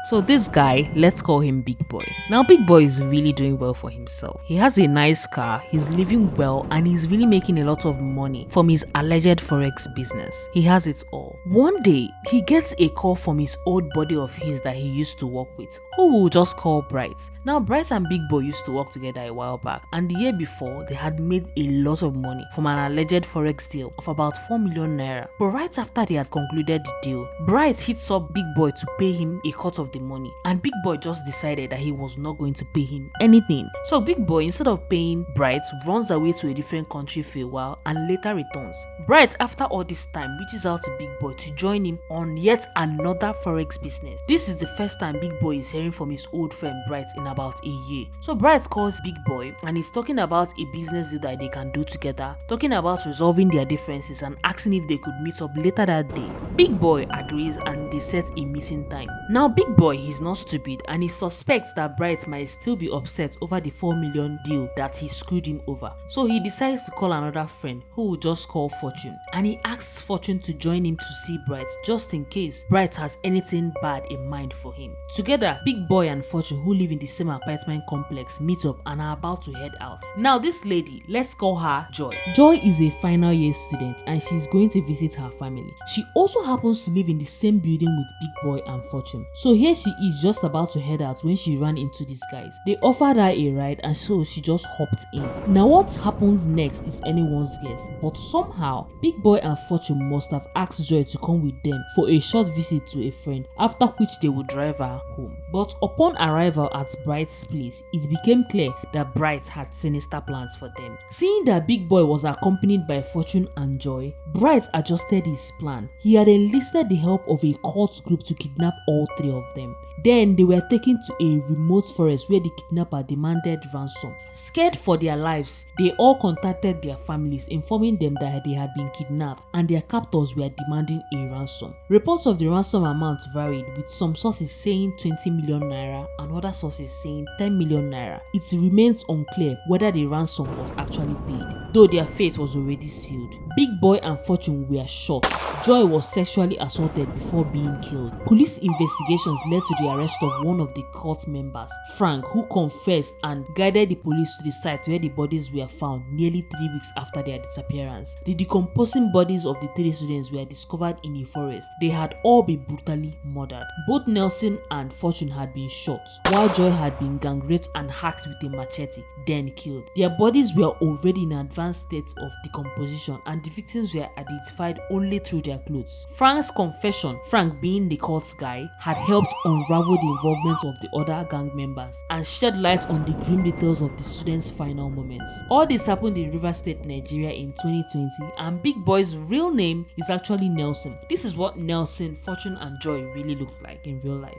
So this guy, let's call him Big Boy. Now Big Boy is really doing well for himself. He has a nice car, he's living well, and he's really making a lot of money from his alleged forex business. He has it all. One day, he gets a call from his old buddy of his that he used to work with, who we'll just call Bright. Now Bright and Big Boy used to work together a while back, and the year before, they had made a lot of money from an alleged forex deal of about 4 million naira. But right after they had concluded the deal, Bright hits up Big Boy to pay him a cut of the money, and Big Boy just decided that he was not going to pay him anything. So Big Boy, instead of paying Bright, runs away to a different country for a while and later returns. Bright, after all this time, reaches out to Big Boy to join him on yet another forex business. This is the first time Big Boy is hearing from his old friend Bright in about a year. So Bright calls Big Boy and is talking about a business deal that they can do together, talking about resolving their differences and asking if they could meet up later that day. Big Boy agrees and they set a meeting time. Now Big Boy is not stupid and he suspects that Bright might still be upset over the 4 million deal that he screwed him over. So he decides to call another friend who will just call Fortune, and he asks Fortune to join him to see Bright just in case Bright has anything bad in mind for him. Together, Big Boy and Fortune, who live in the same apartment complex, meet up and are about to head out. Now this lady, let's call her Joy. Joy is a final year student and she's going to visit her family. She also happens to live in the same building with Big Boy and Fortune. So here she is just about to head out when she ran into these guys. They offered her a ride and so she just hopped in. Now what happens next is anyone's guess, but somehow Big Boy and Fortune must have asked Joy to come with them for a short visit to a friend, after which they would drive her home. But upon arrival at Bright's place, it became clear that Bright had sinister plans for them. Seeing that Big Boy was accompanied by Fortune and Joy, Bright adjusted his plan. He had enlisted the help of a cult group to kidnap all three of them. Then they were taken to a remote forest where the kidnapper demanded ransom. Scared for their lives, they all contacted their families, informing them that they had been kidnapped and their captors were demanding a ransom. Reports of the ransom amount varied, with some sources saying 20 million naira and other sources saying 10 million naira. It remains unclear whether the ransom was actually paid, though their fate was already sealed. Big Boy and Fortune were shot. Joy was sexually assaulted before being killed. Police investigations led to the arrest of one of the cult members, Frank, who confessed and guided the police to the site where the bodies were found nearly 3 weeks after their disappearance. The decomposing bodies of the 3 students were discovered in a forest. They had all been brutally murdered. Both Nelson and Fortune had been shot, while Joy had been gang raped and hacked with a machete, then killed. Their bodies were already in advanced states of decomposition and the victims were identified only through their clothes. Frank's confession, Frank being the cult guy, had helped unravel the involvement of the other gang members and shed light on the grim details of the students' final moments. All this happened in Rivers State, Nigeria in 2020, and Big Boy's real name is actually Nelson. This is what Nelson, Fortune and Joy really looked like in real life.